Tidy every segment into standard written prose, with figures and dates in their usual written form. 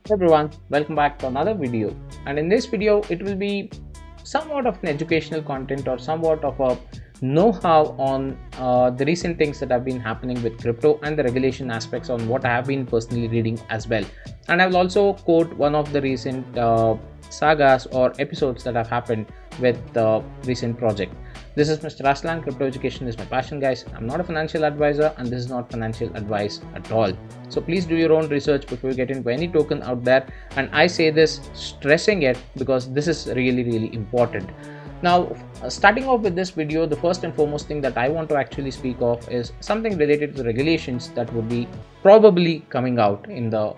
Hey everyone, welcome back to another video. And in this video, it will be somewhat of an educational content or somewhat of a know-how on the recent things that have been happening with crypto and the regulation aspects on what I have been personally reading as well. And I will also quote one of the recent sagas or episodes that have happened with the recent project. This is Mr. Aslan. Crypto education is my passion, guys. I'm not a financial advisor, and this is not financial advice at all. So please do your own research before you get into any token out there. And I say this stressing it because this is really important. Now, starting off with this video, the first and foremost thing that I want to actually speak of is something related to the regulations that would be probably coming out in the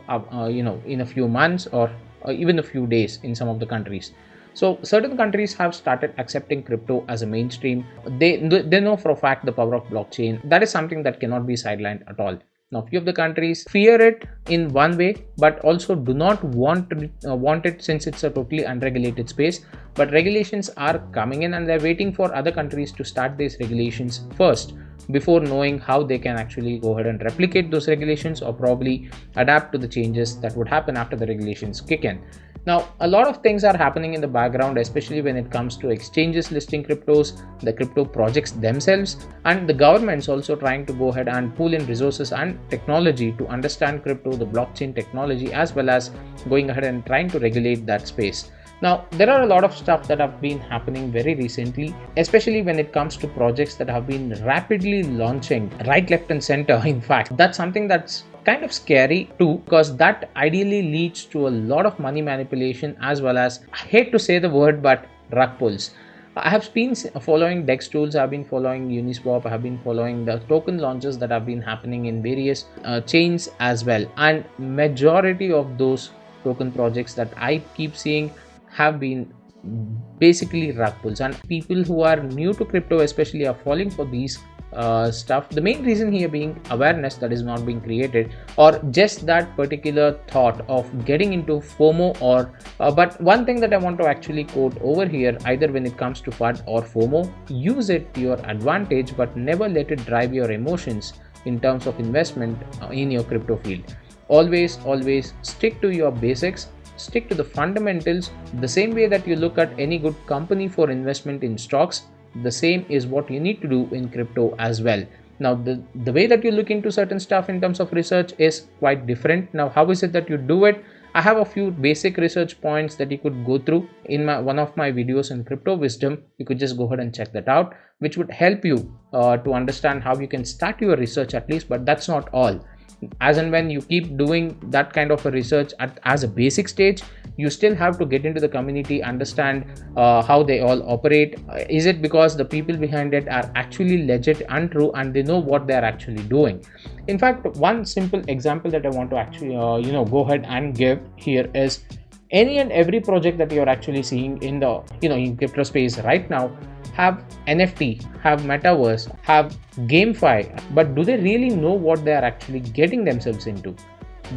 in a few months or even a few days in some of the countries. So certain countries have started accepting crypto as a mainstream. They know for a fact the power of blockchain. That is something that cannot be sidelined at all. Now, few of the countries fear it in one way, but also do not want it since it's a totally unregulated space. But regulations are coming in, and they're waiting for other countries to start these regulations first before knowing how they can actually go ahead and replicate those regulations or probably adapt to the changes that would happen after the regulations kick in. Now, a lot of things are happening in the background, especially when it comes to exchanges listing cryptos, the crypto projects themselves, and the government's also trying to go ahead and pull in resources and technology to understand crypto, the blockchain technology, as well as going ahead and trying to regulate that space. Now, there are a lot of stuff that have been happening very recently, especially when it comes to projects that have been rapidly launching right, left, and center. In fact, that's something that's kind of scary too, because that ideally leads to a lot of money manipulation as well as, I hate to say the word, but rug pulls. I have been following DEX tools, I have been following Uniswap, I have been following the token launches that have been happening in various chains as well. And majority of those token projects that I keep seeing have been basically rug pulls, and people who are new to crypto especially are falling for these stuff. The main reason here being awareness that is not being created, or just that particular thought of getting into FOMO or but one thing that I want to actually quote over here, either when it comes to FUD or FOMO, use it to your advantage, but never let it drive your emotions in terms of investment in your crypto field. Always stick to your basics, stick to the fundamentals. The same way that you look at any good company for investment in stocks, the same is what you need to do in crypto as well. Now, the way that you look into certain stuff in terms of research is quite different. Now, how is it that you do it? I have a few basic research points that you could go through in one of my videos on crypto wisdom. You could just go ahead and check that out, which would help you to understand how you can start your research at least. But that's not all. As and when you keep doing that kind of a research as a basic stage, you still have to get into the community, understand how they all operate. Is it because the people behind it are actually legit and true, and they know what they are actually doing? In fact, one simple example that I want to actually go ahead and give here is any and every project that you're actually seeing in the in crypto space right now have NFT, have metaverse, have GameFi, but do they really know what they are actually getting themselves into?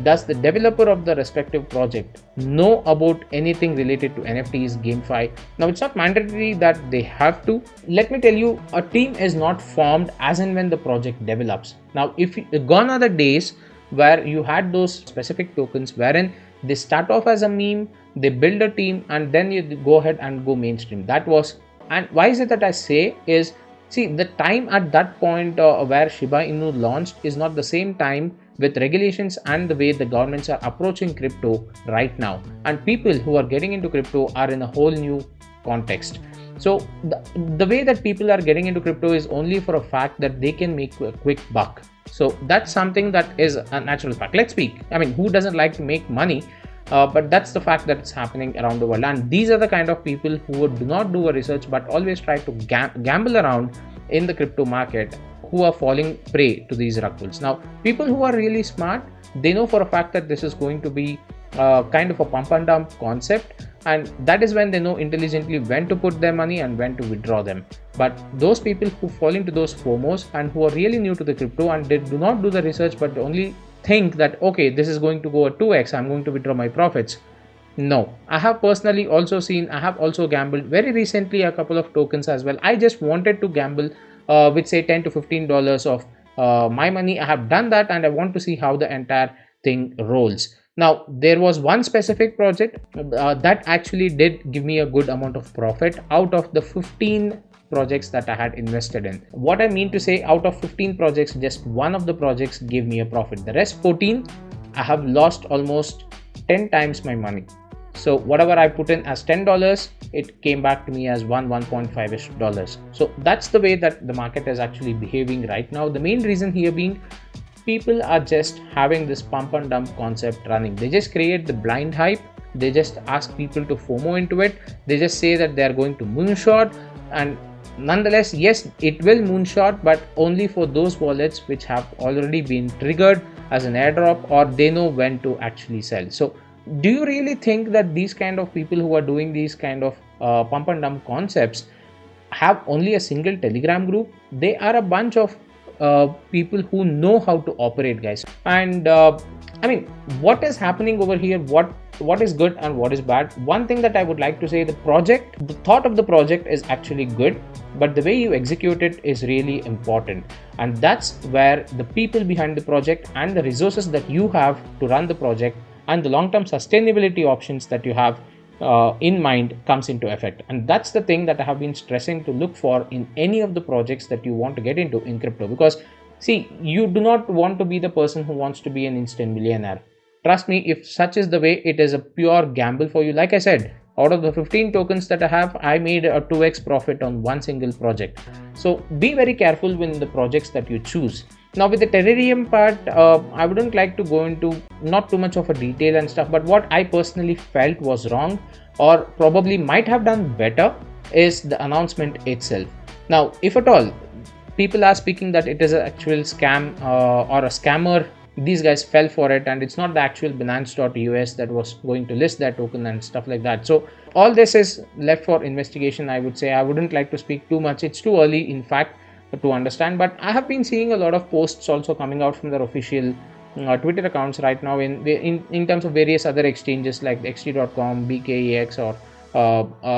Does the developer of the respective project know about anything related to NFTs, GameFi? Now, it's not mandatory that they have to. Let me tell you, a team is not formed as and when the project develops. Now, if gone are the days where you had those specific tokens wherein they start off as a meme, they build a team, and then you go ahead and go mainstream. That was. And why is it that I say is, see, the time at that point where Shiba Inu launched is not the same time with regulations and the way the governments are approaching crypto right now. And people who are getting into crypto are in a whole new context. So the way that people are getting into crypto is only for a fact that they can make a quick buck. So that's something that is a natural fact. Let's speak. I mean, who doesn't like to make money? But that's the fact that it's happening around the world, and these are the kind of people who do not do a research but always try to gamble around in the crypto market, who are falling prey to these rug pulls. Now, people who are really smart, they know for a fact that this is going to be kind of a pump and dump concept, and that is when they know intelligently when to put their money and when to withdraw them. But those people who fall into those FOMOs and who are really new to the crypto and they do not do the research but only think that, okay, this is going to go at 2x, I'm going to withdraw my profits. No, I have personally also seen, I have also gambled very recently a couple of tokens as well. I just wanted to gamble with say $10 to $15 of my money. I have done that, and I want to see how the entire thing rolls. Now there was one specific project that actually did give me a good amount of profit out of the 15 projects that I had invested in. What I mean to say, out of 15 projects, just one of the projects gave me a profit. The rest 14, I have lost almost 10 times my money. So whatever I put in as $10, it came back to me as 1.5ish dollars. So that's the way that the market is actually behaving right now. The main reason here being, people are just having this pump and dump concept running. They just create the blind hype. They just ask people to FOMO into it. They just say that they are going to moonshot, and nonetheless, yes, it will moonshot, but only for those wallets which have already been triggered as an airdrop, or they know when to actually sell. So do you really think that these kind of people who are doing these kind of pump and dump concepts have only a single Telegram group? They are a bunch of people who know how to operate, guys. And I mean, what is happening over here, what is good and what is bad? One thing that I would like to say, the thought of the project is actually good, but the way you execute it is really important. And that's where the people behind the project and the resources that you have to run the project and the long-term sustainability options that you have in mind comes into effect. And that's the thing that I have been stressing to look for in any of the projects that you want to get into in crypto. Because see, you do not want to be the person who wants to be an instant millionaire. Trust me, if such is the way, it is a pure gamble for you. Like I said, out of the 15 tokens that I have, I made a 2x profit on one single project. So be very careful with the projects that you choose. Now with the Terrarium part, I wouldn't like to go into not too much of a detail and stuff, but what I personally felt was wrong, or probably might have done better, is the announcement itself. Now if at all people are speaking that it is an actual scam or a scammer, these guys fell for it, and it's not the actual Binance.us that was going to list that token and stuff like that. So all this is left for investigation, I would say. I wouldn't like to speak too much. It's too early, in fact, to understand. But I have been seeing a lot of posts also coming out from their official Twitter accounts right now in terms of various other exchanges like xt.com, bkex, or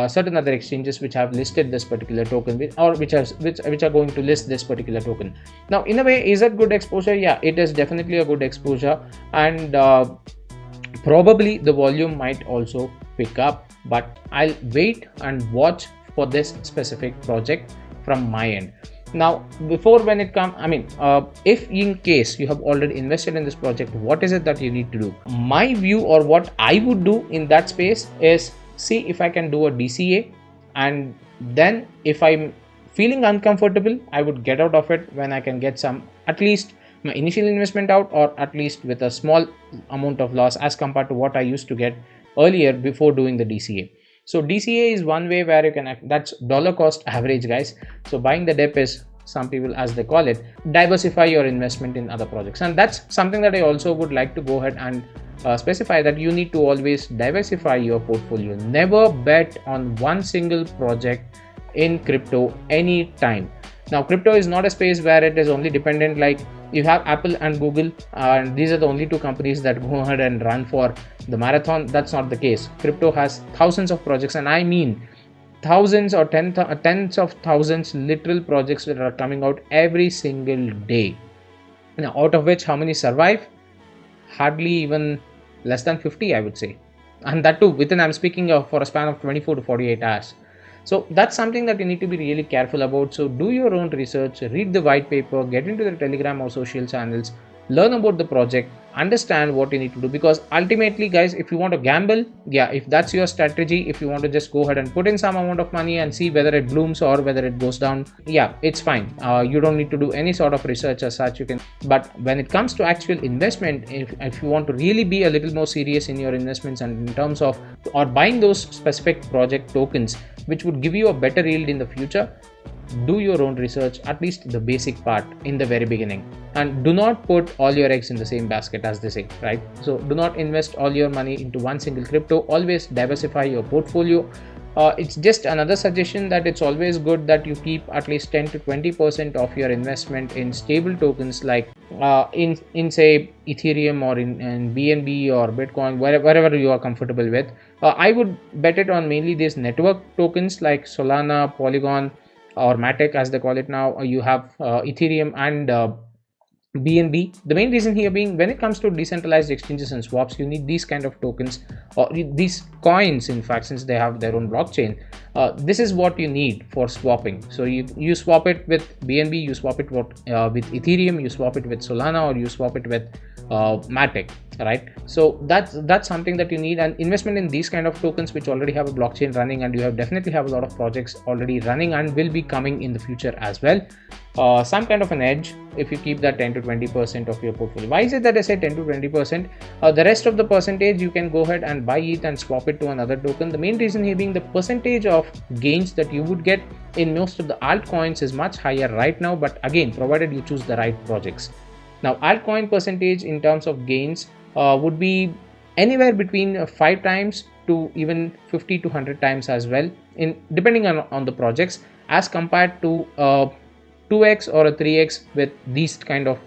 certain other exchanges which have listed this particular token, which are going to list this particular token. Now in a way, is it good exposure? Yeah, it is definitely a good exposure, and probably the volume might also pick up, but I'll wait and watch for this specific project from my end. Now before when it comes, I mean, if in case you have already invested in this project, what is it that you need to do? My view, or what I would do in that space, is see if I can do a DCA, and then if I'm feeling uncomfortable, I would get out of it when I can get some, at least my initial investment out, or at least with a small amount of loss as compared to what I used to get earlier before doing the DCA. So DCA is one way where you can, that's dollar cost average, guys. So buying the dip is, some people as they call it, diversify your investment in other projects. And that's something that I also would like to go ahead and specify, that you need to always diversify your portfolio. Never bet on one single project in crypto anytime. Now crypto is not a space where it is only dependent, like you have Apple and Google, and these are the only two companies that go ahead and run for the marathon. That's not the case. Crypto has thousands of projects, and I mean thousands or tens of thousands literal projects that are coming out every single day. Now out of which, how many survive? Hardly even less than 50, I would say, and that too within, I'm speaking of, for a span of 24 to 48 hours. So that's something that you need to be really careful about. So do your own research, read the white paper, get into the Telegram or social channels, learn about the project, understand what you need to do. Because ultimately, guys, if you want to gamble, yeah, if that's your strategy, if you want to just go ahead and put in some amount of money and see whether it blooms or whether it goes down, yeah, it's fine. You don't need to do any sort of research as such. You can, but when it comes to actual investment, if you want to really be a little more serious in your investments, and in terms of, or buying those specific project tokens which would give you a better yield in the future, do your own research, at least the basic part in the very beginning. And do not put all your eggs in the same basket, as they say, right? So do not invest all your money into one single crypto. Always diversify your portfolio. It's just another suggestion that it's always good that you keep at least 10 to 20% of your investment in stable tokens, like in say Ethereum, or in BNB or Bitcoin, wherever you are comfortable with. I would bet it on mainly these network tokens like Solana, Polygon, or Matic as they call it now. You have Ethereum and BNB. The main reason here being, when it comes to decentralized exchanges and swaps, you need these kind of tokens, or these coins, in fact, since they have their own blockchain. This is what you need for swapping. So you swap it with BNB, you swap it with Ethereum, you swap it with Solana, or you swap it with Matic, right? So that's something that you need. And investment in these kind of tokens which already have a blockchain running, and you definitely have a lot of projects already running and will be coming in the future as well. Some kind of an edge if you keep that 10 to 20% of your portfolio. Why is it that I say 10 to 20%? The rest of the percentage you can go ahead and buy it and swap it to another token. The main reason here being, the percentage of gains that you would get in most of the altcoins is much higher right now, but again, provided you choose the right projects. Now, altcoin percentage in terms of gains would be anywhere between 5 times to even 50 to 100 times as well, in depending on the projects, as compared to 2x or a 3x with these kind of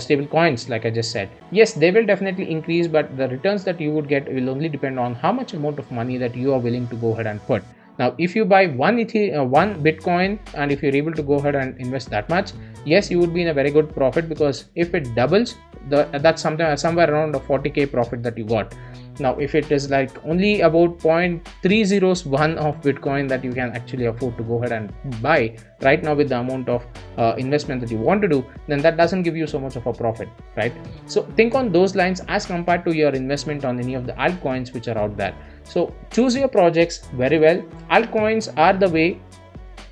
stable coins. Like I just said, yes, they will definitely increase, but the returns that you would get will only depend on how much amount of money that you are willing to go ahead and put. Now, if you buy one Bitcoin, and if you're able to go ahead and invest that much, yes, you would be in a very good profit, because if it doubles, that's somewhere around a 40k profit that you got. Now, if it is like only about 0.301 of Bitcoin that you can actually afford to go ahead and buy right now with the amount of investment that you want to do, then that doesn't give you so much of a profit, right? So think on those lines as compared to your investment on any of the altcoins which are out there. So choose your projects very well. Altcoins are the way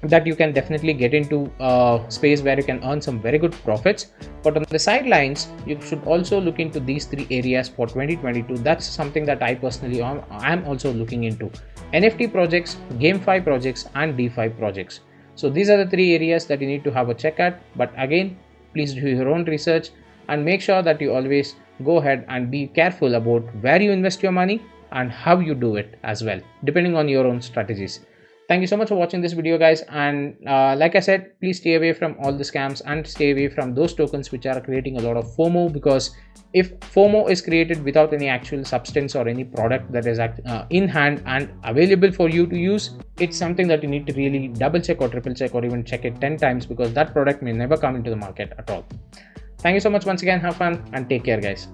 that you can definitely get into a space where you can earn some very good profits, but on the sidelines you should also look into these 3 areas for 2022. That's something that I personally am also looking into: NFT projects, GameFi projects, and DeFi projects. So these are the 3 areas that you need to have a check at. But again, please do your own research and make sure that you always go ahead and be careful about where you invest your money and how you do it as well, depending on your own strategies. Thank you so much for watching this video, guys. And like I said, please stay away from all the scams and stay away from those tokens which are creating a lot of FOMO, because if FOMO is created without any actual substance or any product that is in hand and available for you to use, it's something that you need to really double check or triple check or even check it 10 times, because that product may never come into the market at all. Thank you so much once again. Have fun and take care, guys.